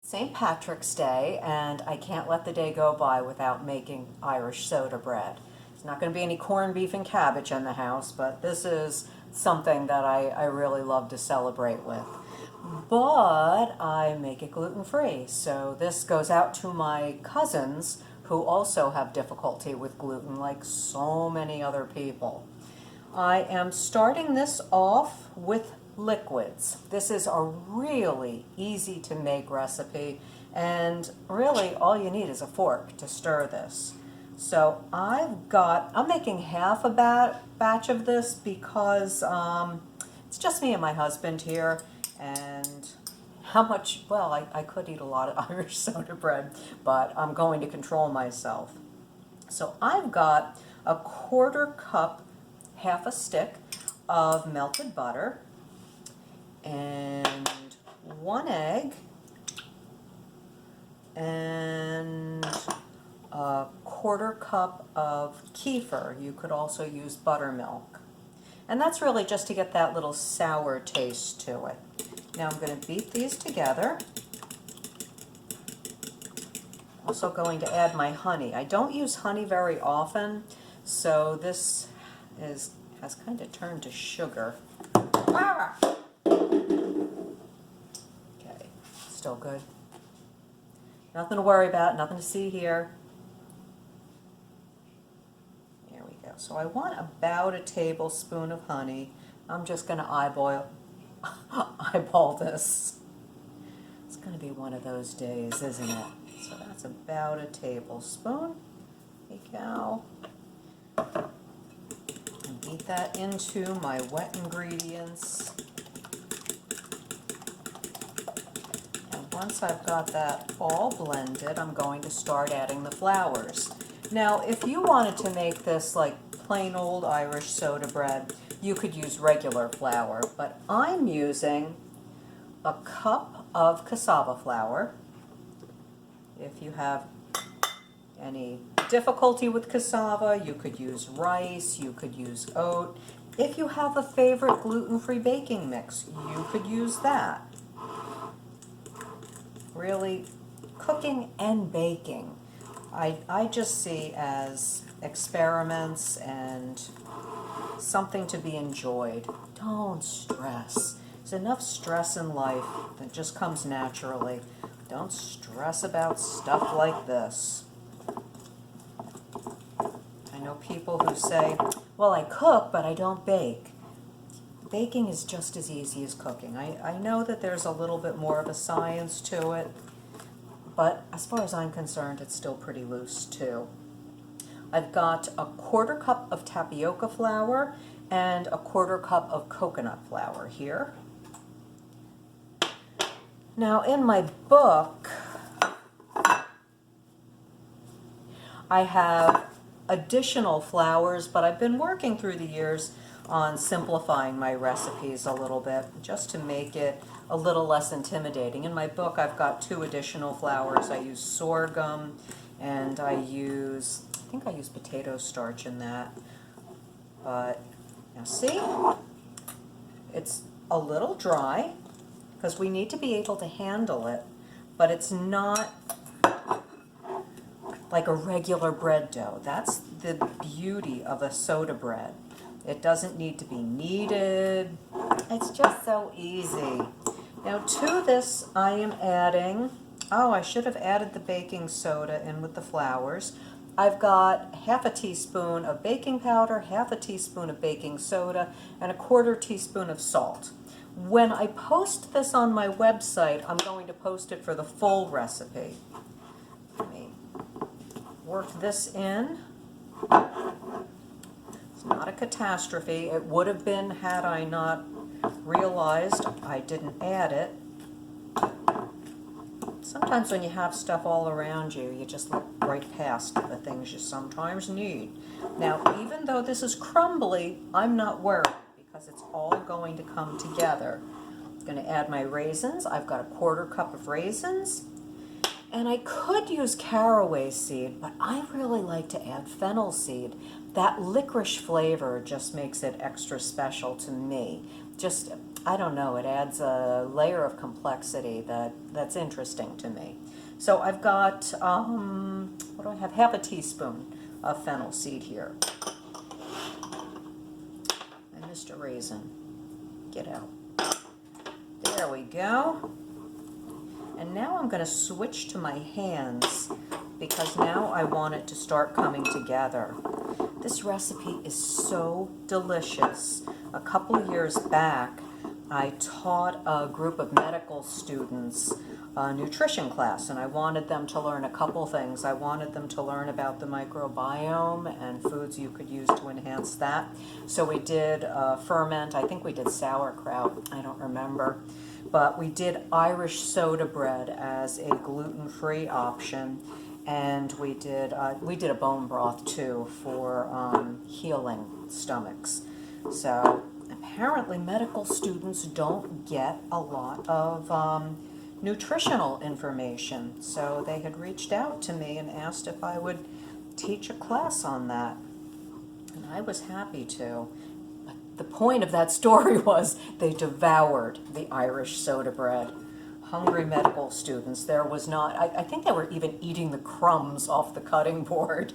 St. Patrick's Day, and I can't let the day go by without making Irish soda bread. There's not going to be any corned beef and cabbage in the house, but this is something that I really love to celebrate with. But I make it gluten-free, so this goes out to my cousins who also have difficulty with gluten, like so many other people. I am starting this off with liquids. This is a really easy to make recipe, and really all you need is a fork to stir this. So I'm making half a batch of this because it's just me and my husband here, and I could eat a lot of Irish soda bread, but I'm going to control myself. So I've got a quarter cup, half a stick of melted butter, and 1 egg, and a quarter cup of kefir. You could also use buttermilk. And that's really just to get that little sour taste to it. Now I'm going to beat these together. Also going to add my honey. I don't use honey very often, so this has kind of turned to sugar. Ah! Okay, still good. Nothing to worry about, nothing to see here. There we go. So I want about a tablespoon of honey. I'm just going to eyeball this. It's going to be one of those days, isn't it? So that's about a tablespoon. There you go. And beat that into my wet ingredients. And once I've got that all blended, I'm going to start adding the flours. Now, if you wanted to make this like plain old Irish soda bread, you could use regular flour, but I'm using a cup of cassava flour. If you have any difficulty with cassava, you could use rice, you could use oat. If you have a favorite gluten-free baking mix, you could use that. Really, cooking and baking, I just see as experiments and something to be enjoyed. Don't stress. There's enough stress in life that just comes naturally. Don't stress about stuff like this. I know people who say, well, I cook, but I don't bake. Baking is just as easy as cooking. I know that there's a little bit more of a science to it, but as far as I'm concerned, it's still pretty loose too. I've got a quarter cup of tapioca flour and a quarter cup of coconut flour here. Now in my book, I have additional flours, but I've been working through the years on simplifying my recipes a little bit just to make it a little less intimidating. In my book, I've got 2 additional flours. I use sorghum, and I think I use potato starch in that. But now see, it's a little dry because we need to be able to handle it, but it's not like a regular bread dough. That's the beauty of a soda bread. It doesn't need to be kneaded. It's just so easy. Now to this I am adding, I should have added the baking soda in with the flours. I've got half a teaspoon of baking powder, half a teaspoon of baking soda, and a quarter teaspoon of salt. When I post this on my website, I'm going to post it for the full recipe. Let me work this in. It's not a catastrophe. It would have been had I not realized I didn't add it. Sometimes when you have stuff all around you, you just look right past the things you sometimes need. Now, even though this is crumbly, I'm not worried because it's all going to come together. I'm going to add my raisins. I've got a quarter cup of raisins. And I could use caraway seed, but I really like to add fennel seed. That licorice flavor just makes it extra special to me. I don't know, it adds a layer of complexity that's interesting to me. So I've got, what do I have? Half a teaspoon of fennel seed here. I missed a raisin. Get out. There we go. And now I'm going to switch to my hands because now I want it to start coming together. This recipe is so delicious. A couple years back, I taught a group of medical students a nutrition class, and I wanted them to learn a couple things. I wanted them to learn about the microbiome and foods you could use to enhance that. So we did ferment. I think we did sauerkraut. I don't remember. But we did Irish soda bread as a gluten-free option, and we did a bone broth too for healing stomachs. So apparently medical students don't get a lot of nutritional information. So they had reached out to me and asked if I would teach a class on that. And I was happy to. But the point of that story was they devoured the Irish soda bread. Hungry medical students. There was not, I think they were even eating the crumbs off the cutting board.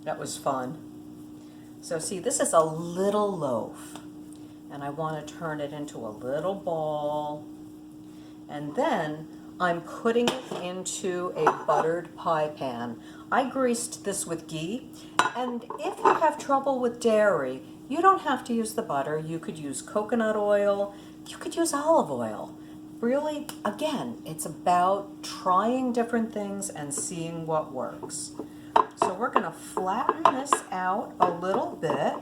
That was fun. So see, this is a little loaf, and I want to turn it into a little ball. And then I'm putting it into a buttered pie pan. I greased this with ghee, and if you have trouble with dairy, you don't have to use the butter. You could use coconut oil, you could use olive oil. Really, again, it's about trying different things and seeing what works. So we're going to flatten this out a little bit.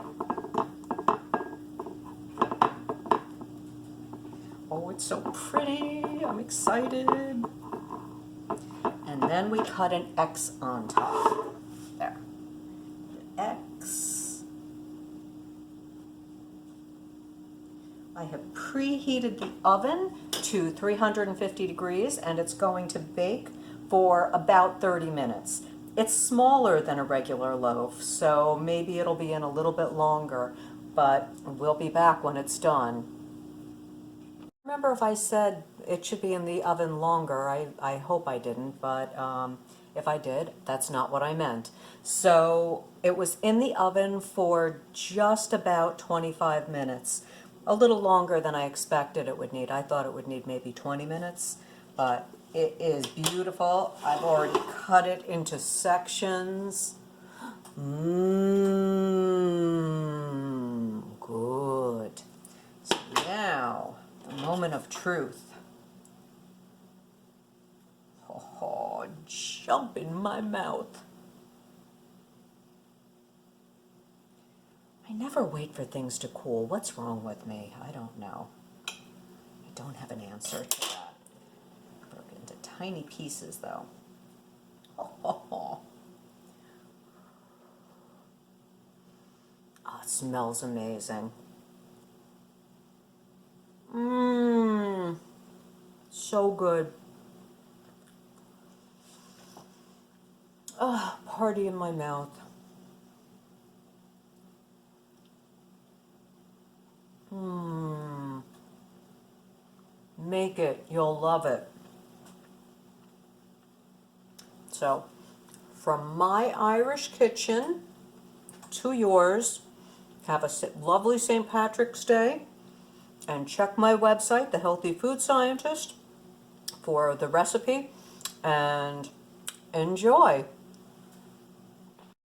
Oh, it's so pretty. I'm excited. And then we cut an X on top. There. X. I have preheated the oven to 350 degrees, and it's going to bake for about 30 minutes. It's smaller than a regular loaf, so maybe it'll be in a little bit longer, but we'll be back when it's done. Remember if I said it should be in the oven longer, I hope I didn't, but if I did, that's not what I meant. So it was in the oven for just about 25 minutes, a little longer than I expected it would need. I thought it would need maybe 20 minutes, but it is beautiful. I've already cut it into sections. Good. So now, the moment of truth. Oh, jump in my mouth. I never wait for things to cool. What's wrong with me? I don't know. I don't have an answer to that. Broken into tiny pieces, though. Oh, it smells amazing. So good. Oh, party in my mouth. Make it. You'll love it. So, from my Irish kitchen to yours, have a lovely St. Patrick's Day, and check my website, The Healthy Food Scientist, for the recipe, and enjoy.